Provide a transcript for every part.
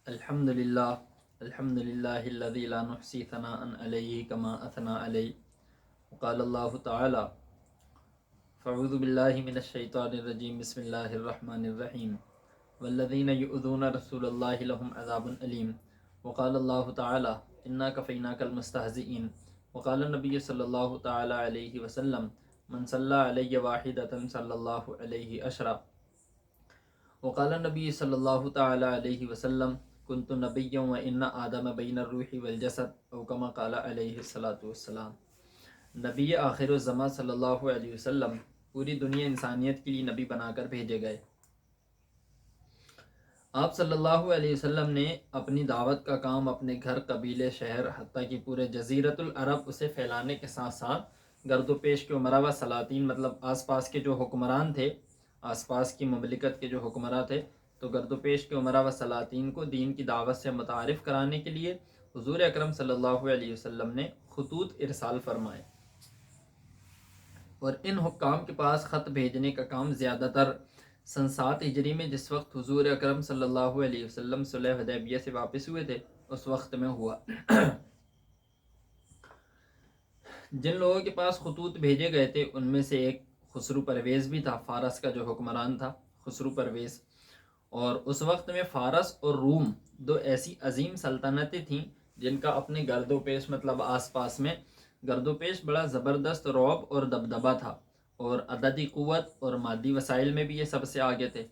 الحمدللہ الحمدللہ الذی لا نحصی ثناء علیہ کما اثنى علیہ وقال اللہ تعالی فاعوذ باللہ من الشیطان الرجیم بسم اللہ الرحمن الرحیم والذین یؤذون رسول اللہ لهم عذاب علیم وقال اللہ تعالی انا کفیناک المستہزئین وقال النبی صلی اللہ تعالی علیہ وسلم من صلی علی واحدۃ صلی اللہ علیہ عشرہ وقال النبی صلی اللہ تعالی علیہ وسلم کنت نبیا و ان آدم بین الروح والجسد او کما قال علیہ الصلاۃ والسلام۔ نبی آخر الزمان صلی اللہ علیہ وسلم پوری دنیا انسانیت کے لیے نبی بنا کر بھیجے گئے۔ آپ صلی اللہ علیہ وسلم نے اپنی دعوت کا کام اپنے گھر، قبیلے، شہر، حتیٰ کہ پورے جزیرۃ العرب اسے پھیلانے کے ساتھ ساتھ گرد و پیش کے عمرا و سلاطین، مطلب آس پاس کے جو حکمران تھے، آس پاس کی مملکت کے جو حکمراں تھے، تو گرد و پیش کے عمرا و سلاطین کو دین کی دعوت سے متعارف کرانے کے لیے حضور اکرم صلی اللہ علیہ وسلم نے خطوط ارسال فرمائے، اور ان حکام کے پاس خط بھیجنے کا کام زیادہ تر سن 7 ہجری میں، جس وقت حضور اکرم صلی اللہ علیہ وسلم صلح حدیبیہ سے واپس ہوئے تھے، اس وقت میں ہوا۔ جن لوگوں کے پاس خطوط بھیجے گئے تھے ان میں سے ایک خسرو پرویز بھی تھا، فارس کا جو حکمران تھا خسرو پرویز۔ اور اس وقت میں فارس اور روم دو ایسی عظیم سلطنتیں تھیں جن کا اپنے گرد و پیش، مطلب آس پاس میں گرد و پیش بڑا زبردست رعب اور دبدبہ تھا، اور عددی قوت اور مادی وسائل میں بھی یہ سب سے آگے تھے۔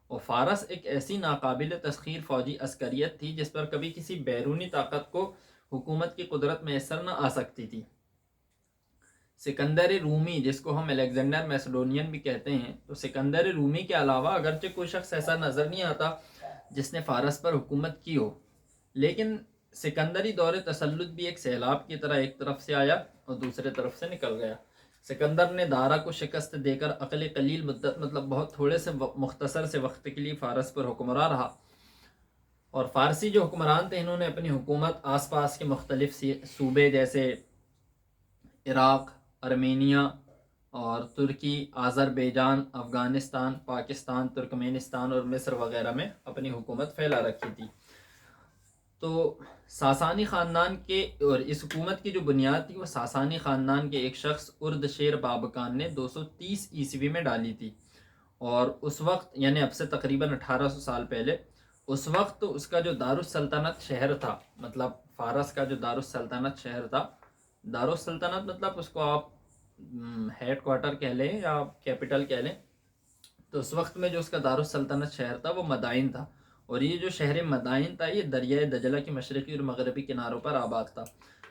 اور فارس ایک ایسی ناقابل تسخیر فوجی عسکریت تھی جس پر کبھی کسی بیرونی طاقت کو حکومت کی قدرت میسر نہ آ سکتی تھی۔ سکندر رومی، جس کو ہم الیگزینڈر میسیڈونین بھی کہتے ہیں، تو سکندر رومی کے علاوہ اگرچہ کوئی شخص ایسا نظر نہیں آتا جس نے فارس پر حکومت کی ہو، لیکن سکندری دور تسلط بھی ایک سیلاب کی طرح ایک طرف سے آیا اور دوسرے طرف سے نکل گیا۔ سکندر نے دارا کو شکست دے کر عقل قلیل مدت، مطلب بہت تھوڑے سے مختصر سے وقت کے لیے فارس پر حکمراں رہا، اور فارسی جو حکمران تھے انہوں نے اپنی حکومت آس پاس کے مختلف صوبے جیسے عراق، ارمینیا اور ترکی، آذربائیجان، افغانستان، پاکستان، ترکمینستان اور مصر وغیرہ میں اپنی حکومت پھیلا رکھی تھی۔ تو ساسانی خاندان کے، اور اس حکومت کی جو بنیاد تھی وہ ساسانی خاندان کے ایک شخص اردشیر بابکان نے 230 عیسوی میں ڈالی تھی، اور اس وقت یعنی اب سے تقریباً 1800 سال پہلے، اس وقت اس کا جو دارالسلطنت شہر تھا، مطلب فارس کا جو دارالسلطنت شہر تھا، دارالسلطنت مطلب اس کو آپ ہیڈ کوارٹر کہہ لیں یا کیپٹل کہہ لیں، تو اس وقت میں جو اس کا دارالسلطنت شہر تھا وہ مدائن تھا، اور یہ جو شہر مدائن تھا یہ دریائے دجلہ کے مشرقی اور مغربی کناروں پر آباد تھا۔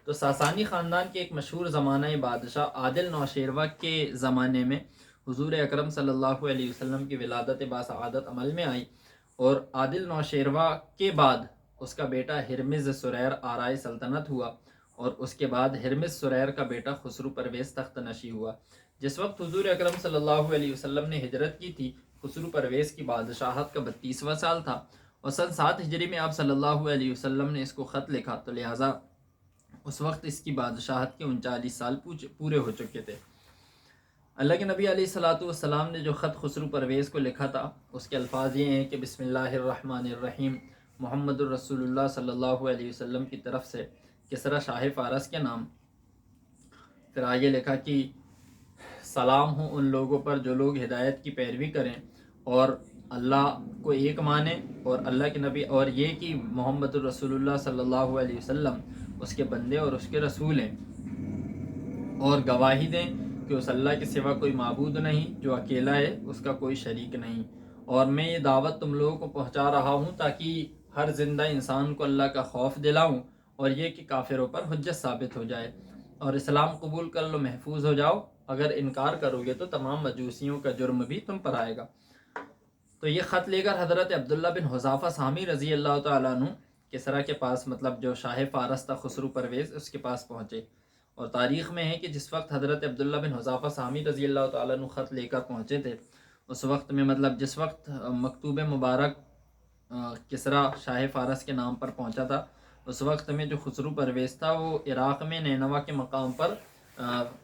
تو ساسانی خاندان کے ایک مشہور زمانہ بادشاہ عادل نوشیروہ کے زمانے میں حضور اکرم صلی اللہ علیہ وسلم کی ولادت باسعادت عمل میں آئی، اور عادل نوشیروہ کے بعد اس کا بیٹا ہرمز سریر آرائے سلطنت ہوا، اور اس کے بعد ہرمز سریر کا بیٹا خسرو پرویز تخت نشی ہوا۔ جس وقت حضور اکرم صلی اللہ علیہ وسلم نے ہجرت کی تھی، خسرو پرویز کی بادشاہت کا 32واں سال تھا، اور سن 7 ہجری میں آپ صلی اللہ علیہ وسلم نے اس کو خط لکھا، تو لہٰذا اس وقت اس کی بادشاہت کے 39 سال پورے ہو چکے تھے۔ اللہ کے نبی علیہ الصلوۃ والسلام نے جو خط خسرو پرویز کو لکھا تھا اس کے الفاظ یہ ہیں کہ بسم اللہ الرحمن الرحیم، محمد الرسول اللہ صلی اللہ علیہ وسلم کی طرف سے کسریٰ شاہ فارس کے نام۔ پھر آگے لکھا کہ سلام ہوں ان لوگوں پر جو لوگ ہدایت کی پیروی کریں اور اللہ کو ایک مانیں، اور اللہ کے نبی، اور یہ کہ محمد الرسول اللہ صلی اللہ علیہ وسلم اس کے بندے اور اس کے رسول ہیں، اور گواہی دیں کہ اس اللہ کے سوا کوئی معبود نہیں جو اکیلا ہے، اس کا کوئی شریک نہیں، اور میں یہ دعوت تم لوگوں کو پہنچا رہا ہوں تاکہ ہر زندہ انسان کو اللہ کا خوف دلاؤں، اور یہ کہ کافروں پر حجت ثابت ہو جائے، اور اسلام قبول کر لو محفوظ ہو جاؤ، اگر انکار کرو گے تو تمام مجوسیوں کا جرم بھی تم پر آئے گا۔ تو یہ خط لے کر حضرت عبداللہ بن حذافہ سہمی رضی اللہ تعالیٰ عنہ کسریٰ کے پاس، مطلب جو شاہ فارس تھا خسرو پرویز، اس کے پاس پہنچے، اور تاریخ میں ہے کہ جس وقت حضرت عبداللہ بن حذافہ سہمی رضی اللہ تعالیٰ عنہ خط لے کر پہنچے تھے، اس وقت میں مطلب جس وقت مکتوب مبارک کسریٰ شاہ فارس کے نام پر پہنچا تھا، اس وقت میں جو خسرو پرویز تھا وہ عراق میں نینوا کے مقام پر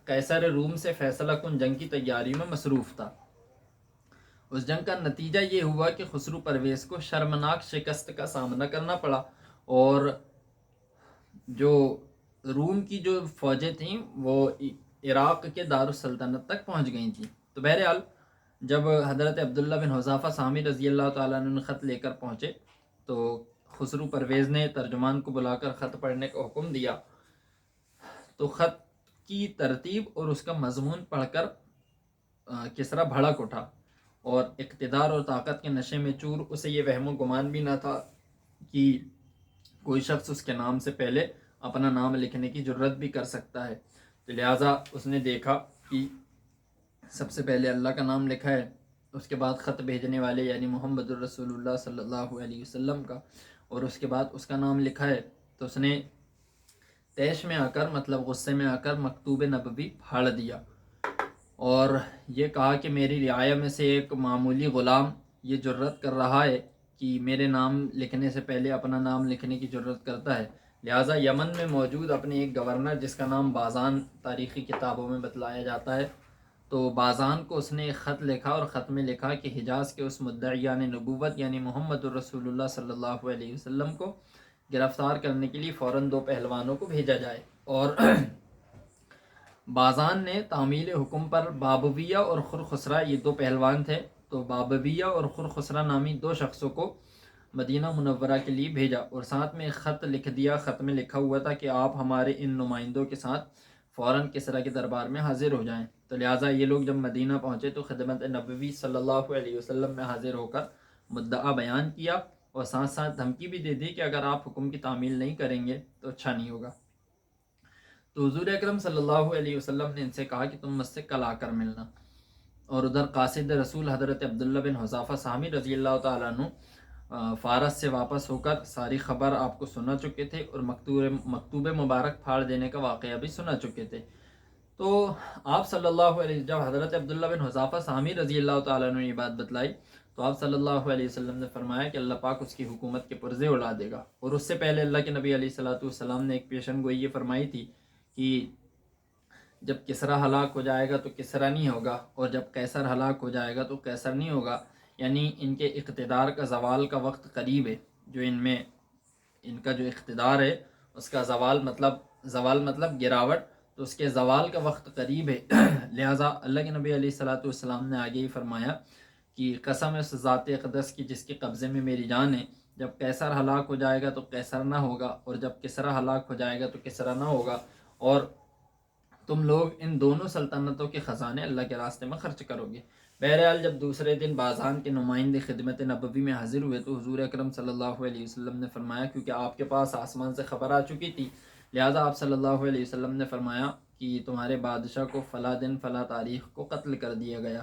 قیصر روم سے فیصلہ کن جنگ کی تیاری میں مصروف تھا۔ اس جنگ کا نتیجہ یہ ہوا کہ خسرو پرویز کو شرمناک شکست کا سامنا کرنا پڑا، اور جو روم کی جو فوجیں تھیں وہ عراق کے دارالسلطنت تک پہنچ گئی تھیں۔ تو بہرحال جب حضرت عبداللہ بن حذافہ سہمی رضی اللہ تعالیٰ عنہ نے خط لے کر پہنچے تو خسرو پرویز نے ترجمان کو بلا کر خط پڑھنے کا حکم دیا۔ تو خط کی ترتیب اور اس کا مضمون پڑھ کر کسریٰ بھڑک اٹھا، اور اقتدار اور طاقت کے نشے میں چور اسے یہ وہم و گمان بھی نہ تھا کہ کوئی شخص اس کے نام سے پہلے اپنا نام لکھنے کی جرت بھی کر سکتا ہے۔ تو لہٰذا اس نے دیکھا کہ سب سے پہلے اللہ کا نام لکھا ہے، اس کے بعد خط بھیجنے والے یعنی محمد الرسول اللہ صلی اللہ علیہ وسلم کا، اور اس کے بعد اس کا نام لکھا ہے، تو اس نے تیش میں آ کر مطلب غصے میں آ کر مکتوب نبوی پھاڑ دیا، اور یہ کہا کہ میری رعایا میں سے ایک معمولی غلام یہ جرت کر رہا ہے کہ میرے نام لکھنے سے پہلے اپنا نام لکھنے کی جرت کرتا ہے، لہٰذا یمن میں موجود اپنے ایک گورنر جس کا نام بازان تاریخی کتابوں میں بتلایا جاتا ہے، تو بازان کو اس نے ایک خط لکھا، اور خط میں لکھا کہ حجاز کے اس مدعیان نبوت یعنی محمد الرسول اللہ صلی اللہ علیہ وسلم کو گرفتار کرنے کے لیے فوراً 2 پہلوانوں کو بھیجا جائے۔ اور بازان نے تعمیل حکم پر بابویہ اور خرخسرہ، یہ 2 پہلوان تھے، تو بابویہ اور خرخسرہ نامی 2 شخصوں کو مدینہ منورہ کے لیے بھیجا، اور ساتھ میں ایک خط لکھ دیا۔ خط میں لکھا ہوا تھا کہ آپ ہمارے ان نمائندوں کے ساتھ فوراً کسریٰ کے دربار میں حاضر ہو جائیں۔ تو لہٰذا یہ لوگ جب مدینہ پہنچے تو خدمت نبوی صلی اللہ علیہ وسلم میں حاضر ہو کر مدعا بیان کیا، اور ساتھ ساتھ دھمکی بھی دے دی کہ اگر آپ حکم کی تعمیل نہیں کریں گے تو اچھا نہیں ہوگا۔ تو حضور اکرم صلی اللہ علیہ وسلم نے ان سے کہا کہ تم مجھ سے کل آ کر ملنا، اور ادھر قاصد رسول حضرت عبداللہ بن حذافہ سہمی رضی اللہ تعالیٰ عنہ فارس سے واپس ہو کر ساری خبر آپ کو سنا چکے تھے، اور مکتوب مبارک پھاڑ دینے کا واقعہ بھی سنا چکے تھے۔ تو آپ صلی اللہ علیہ جب حضرت عبداللہ بن حذافہ سہمی رضی اللہ تعالیٰ عنہ نے یہ بات بتلائی تو آپ صلی اللہ علیہ وسلم نے فرمایا کہ اللہ پاک اس کی حکومت کے پرزے اڑا دے گا، اور اس سے پہلے اللہ کے نبی علیہ الصلوۃ والسلام نے ایک پیشن گوئی یہ فرمائی تھی کہ جب کسریٰ ہلاک ہو جائے گا تو کسریٰ نہیں ہوگا، اور جب قیصر ہلاک ہو جائے گا تو قیصر نہیں ہوگا، یعنی ان کے اقتدار کا زوال کا وقت قریب ہے، جو ان کا جو اقتدار ہے اس کا زوال مطلب گراوٹ، تو اس کے زوال کا وقت قریب ہے۔ لہٰذا اللہ کے نبی علیہ الصلوۃ والسلام نے آگے ہی فرمایا کہ قسم اس ذات اقدس کی جس کے قبضے میں میری جان ہے، جب قیصر ہلاک ہو جائے گا تو قیصر نہ ہوگا، اور جب کسریٰ ہلاک ہو جائے گا تو کسریٰ نہ ہوگا، اور تم لوگ ان دونوں سلطنتوں کے خزانے اللہ کے راستے میں خرچ کرو گے۔ بہرحال جب دوسرے دن بازان کے نمائندے خدمت نبوی میں حاضر ہوئے تو حضور اکرم صلی اللہ علیہ وسلم نے فرمایا، کیونکہ آپ کے پاس آسمان سے خبر آ چکی تھی، لہٰذا آپ صلی اللہ علیہ وسلم نے فرمایا کہ تمہارے بادشاہ کو فلاں دن فلاں تاریخ کو قتل کر دیا گیا۔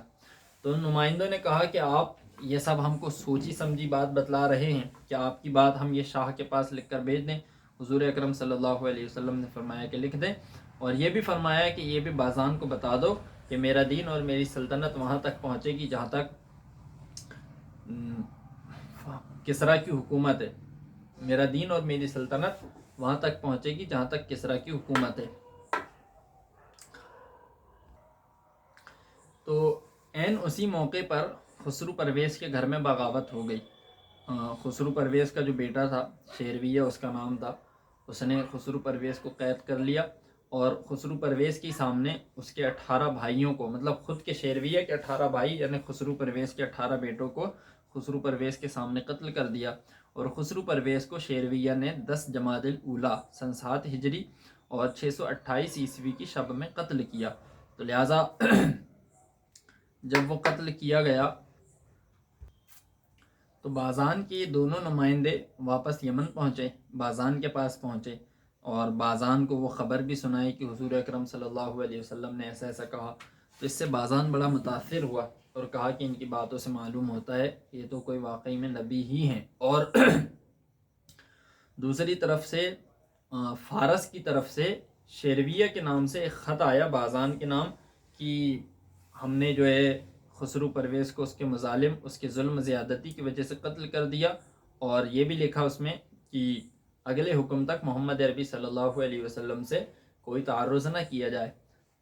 تو ان نمائندوں نے کہا کہ آپ یہ سب ہم کو سوچی سمجھی بات بتلا رہے ہیں، کہ آپ کی بات ہم یہ شاہ کے پاس لکھ کر بھیج دیں؟ حضور اکرم صلی اللہ علیہ وسلم نے فرمایا کہ لکھ دیں، اور یہ بھی فرمایا کہ یہ بھی بازان کو بتا دو کہ میرا دین اور میری سلطنت وہاں تک پہنچے گی جہاں تک کسریٰ کی حکومت ہے، میرا دین اور میری سلطنت وہاں تک پہنچے گی جہاں تک کسریٰ کی حکومت ہے۔ تو عین اسی موقع پر خسرو پرویز کے گھر میں بغاوت ہو گئی۔ خسرو پرویز کا جو بیٹا تھا شیرویہ اس کا نام تھا، اس نے خسرو پرویز کو قید کر لیا، اور خسرو پرویز کے سامنے اس کے 18 بھائیوں کو، مطلب خود کے شیرویہ کے 18 بھائی یعنی خسرو پرویز کے 18 بیٹوں کو خسرو پرویز کے سامنے قتل کر دیا، اور خسرو پرویز کو شیرویہ نے 10 جمادی الاولیٰ سن 7 ہجری اور 628 عیسوی کی شب میں قتل کیا۔ تو لہٰذا جب وہ قتل کیا گیا تو بازان کے دونوں نمائندے واپس یمن پہنچے، بازان کے پاس پہنچے، اور بازان کو وہ خبر بھی سنائی کہ حضور اکرم صلی اللہ علیہ وسلم نے ایسا ایسا کہا۔ تو اس سے بازان بڑا متاثر ہوا اور کہا کہ ان کی باتوں سے معلوم ہوتا ہے یہ تو کوئی واقعی میں نبی ہی ہیں۔ اور دوسری طرف سے فارس کی طرف سے شیرویہ کے نام سے ایک خط آیا بازان کے نام کہ ہم نے جو ہے خسرو پرویز کو اس کے مظالم، اس کے ظلم زیادتی کی وجہ سے قتل کر دیا، اور یہ بھی لکھا اس میں کہ اگلے حکم تک محمد عربی صلی اللہ علیہ وسلم سے کوئی تعرض نہ کیا جائے۔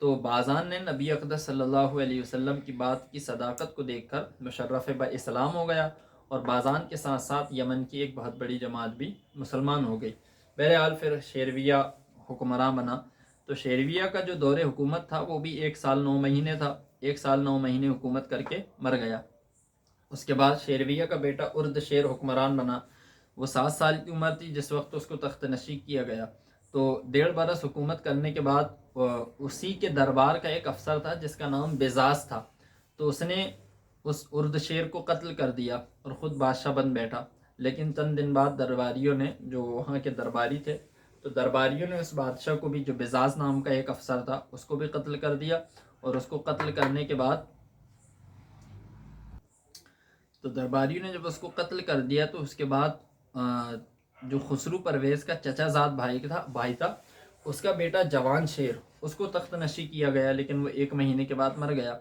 تو بازان نے نبی اقدس صلی اللہ علیہ وسلم کی بات کی صداقت کو دیکھ کر مشرف با اسلام ہو گیا، اور بازان کے ساتھ ساتھ یمن کی ایک بہت بڑی جماعت بھی مسلمان ہو گئی۔ بہرحال پھر شیرویہ حکمراں بنا۔ تو شیرویہ کا جو دور حکومت تھا وہ بھی 1 سال 9 مہینے تھا، 1 سال 9 مہینے حکومت کر کے مر گیا۔ اس کے بعد شیرویہ کا بیٹا ارد شیر حکمران بنا۔ وہ 7 سال کی عمر تھی جس وقت اس کو تخت نشی کیا گیا۔ تو 1.5 برس حکومت کرنے کے بعد اسی کے دربار کا ایک افسر تھا جس کا نام بزاس تھا، تو اس نے اس ارد شیر کو قتل کر دیا اور خود بادشاہ بن بیٹھا۔ لیکن چند دن بعد درباریوں نے، جو وہاں کے درباری تھے، تو درباریوں نے اس بادشاہ کو بھی، جو بزاس نام کا ایک افسر تھا، اس کو بھی قتل کر دیا۔ اور اس کو قتل کرنے کے بعد، تو درباریوں نے جب اس کو قتل کر دیا تو اس کے بعد جو خسرو پرویز کا چچا زاد بھائی تھا، اس کا بیٹا جوان شیر، اس کو تخت نشی کیا گیا، لیکن وہ 1 مہینے کے بعد مر گیا۔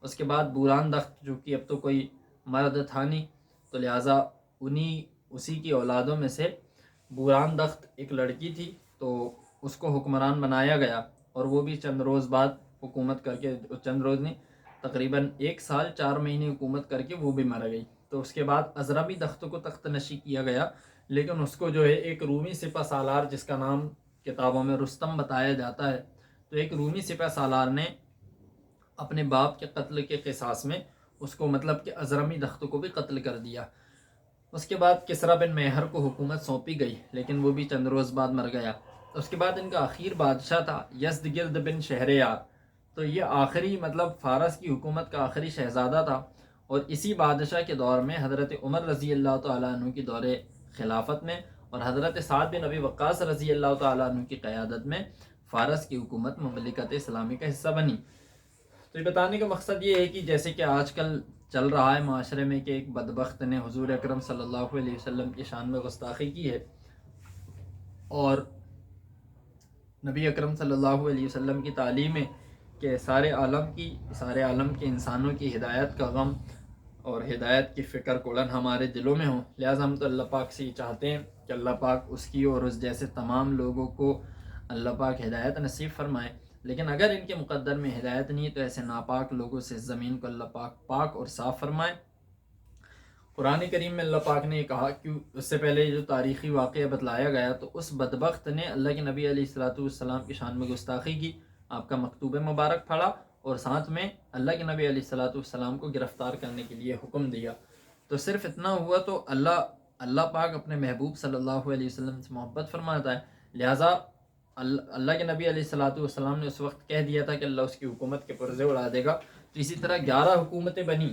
اس کے بعد بوران دخت، جو کہ اب تو کوئی مرد تھا نہیں، تو لہٰذا اسی کی اولادوں میں سے بوران دخت ایک لڑکی تھی، تو اس کو حکمران بنایا گیا، اور وہ بھی چند روز بعد حکومت کر کے، چند روز نہیں، تقریباً 1 سال 4 مہینے حکومت کر کے وہ بھی مر گئی۔ تو اس کے بعد ازربی دخت کو تخت نشی کیا گیا، لیکن اس کو جو ہے ایک رومی سپہ سالار، جس کا نام کتابوں میں رستم بتایا جاتا ہے، تو ایک رومی سپہ سالار نے اپنے باپ کے قتل کے قصاص میں اس کو، مطلب کہ ازرمی دخت کو بھی قتل کر دیا۔ اس کے بعد کسریٰ بن میہر کو حکومت سونپی گئی، لیکن وہ بھی چند روز بعد مر گیا۔ اس کے بعد ان کا آخر بادشاہ تھا یزدگرد بن شہریار، تو یہ آخری، مطلب فارس کی حکومت کا آخری شہزادہ تھا، اور اسی بادشاہ کے دور میں حضرت عمر رضی اللہ تعالیٰ عنہ کی دور خلافت میں، اور حضرت سعد بن ابی وقاص رضی اللہ تعالیٰ عنہ کی قیادت میں فارس کی حکومت مملکت اسلامی کا حصہ بنی۔ تو یہ بتانے کا مقصد یہ ہے کہ جیسے کہ آج کل چل رہا ہے معاشرے میں کہ ایک بدبخت نے حضور اکرم صلی اللہ علیہ وسلم کی شان میں گستاخی کی ہے، اور نبی اکرم صلی اللہ علیہ وسلم کی تعلیم ہے کہ سارے عالم کے انسانوں کی ہدایت کا غم اور ہدایت کی فکر کوڑن ہمارے دلوں میں ہوں، لہٰذا ہم تو اللہ پاک سے یہ چاہتے ہیں کہ اللہ پاک اس کی اور اس جیسے تمام لوگوں کو اللہ پاک ہدایت نصیب فرمائے۔ لیکن اگر ان کے مقدر میں ہدایت نہیں تو ایسے ناپاک لوگوں سے زمین کو اللہ پاک پاک اور صاف فرمائے۔ قرآن کریم میں اللہ پاک نے یہ کہا کہ اس سے پہلے جو تاریخی واقعہ بتلایا گیا، تو اس بدبخت نے اللہ کے نبی علیہ الصلوۃ والسلام کی شان میں گستاخی کی، آپ کا مکتوب مبارک پڑھا، اور ساتھ میں اللہ کے نبی علیہ الصلوۃ والسلام کو گرفتار کرنے کے لیے حکم دیا۔ تو صرف اتنا ہوا تو اللہ پاک اپنے محبوب صلی اللہ علیہ وسلم سے محبت فرماتا ہے، لہٰذا اللہ کے نبی علیہ الصلوۃ والسلام نے اس وقت کہہ دیا تھا کہ اللہ اس کی حکومت کے پرزے اڑا دے گا۔ تو اسی طرح 11 حکومتیں بنی،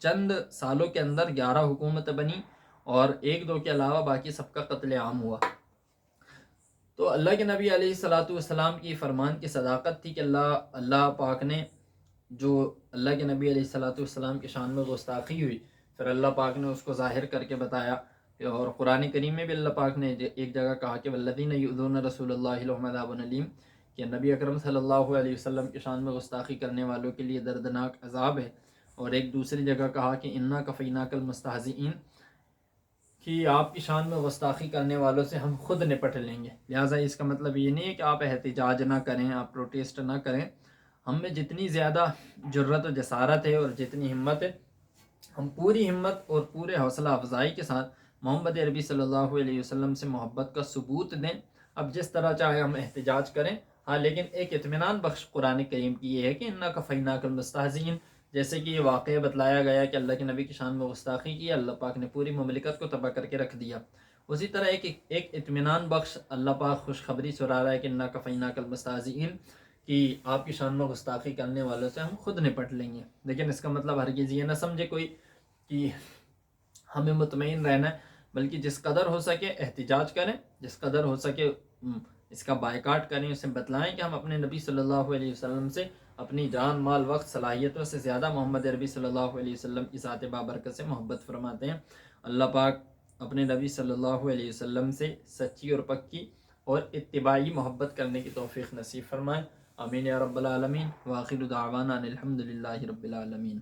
چند سالوں کے اندر 11 حکومتیں بنی، اور 1-2 کے علاوہ باقی سب کا قتل عام ہوا۔ تو اللہ کے نبی علیہ الصلوۃ والسلام کی فرمان کی صداقت تھی کہ اللہ پاک نے، جو اللہ کے نبی علیہ الصلوۃ والسلام کی شان میں گستاخی ہوئی، پھر اللہ پاک نے اس کو ظاہر کر کے بتایا، اور قرآن کریم میں بھی اللہ پاک نے ایک جگہ کہا کہ والذین یؤذون رسول اللہ لہم عذاب علیم، کہ نبی اکرم صلی اللہ علیہ وسلم کی شان میں گستاخی کرنے والوں کے لیے دردناک عذاب ہے۔ اور ایک دوسری جگہ کہا کہ انا کفیناک المستہزئین، کہ آپ کی شان میں گستاخی کرنے والوں سے ہم خود نپٹ لیں گے۔ لہٰذا اس کا مطلب یہ نہیں ہے کہ آپ احتجاج نہ کریں، آپ پروٹیسٹ نہ کریں، ہم میں جتنی زیادہ جرت و جسارت ہے اور جتنی ہمت ہے، ہم پوری ہمت اور پورے حوصلہ افزائی کے ساتھ محمد عربی صلی اللہ علیہ وسلم سے محبت کا ثبوت دیں۔ اب جس طرح چاہے ہم احتجاج کریں، ہاں، لیکن ایک اطمینان بخش قرآن کریم کی یہ ہے کہ انا کفیناک المستہزئین، جیسے کہ یہ واقعہ بتلایا گیا کہ اللہ کے نبی کی شان میں گستاخی کی، اللہ پاک نے پوری مملکت کو تباہ کر کے رکھ دیا۔ اسی طرح ایک اطمینان بخش اللہ پاک خوشخبری سنا رہا ہے کہ انا کفیناک المستہزئین، کہ آپ کی شان میں گستاخی کرنے والوں سے ہم خود نپٹ لیں گے۔ لیکن اس کا مطلب ہرگز یہ نہ سمجھے کوئی کہ ہمیں مطمئن رہنا ہے، بلکہ جس قدر ہو سکے احتجاج کریں، جس قدر ہو سکے اس کا بائیکاٹ کریں، اسے بتلائیں کہ ہم اپنے نبی صلی اللہ علیہ وسلم سے اپنی جان، مال، وقت، صلاحیتوں سے زیادہ محمد عربی صلی اللہ علیہ وسلم کی ذات بابرکت سے محبت فرماتے ہیں۔ اللہ پاک اپنے نبی صلی اللہ علیہ وسلم سے سچی اور پکی اور اتباعی محبت کرنے کی توفیق نصیب فرمائے۔ آمین یا رب العالمین، وآخر دعوانا ان الحمد للہ رب العالمین۔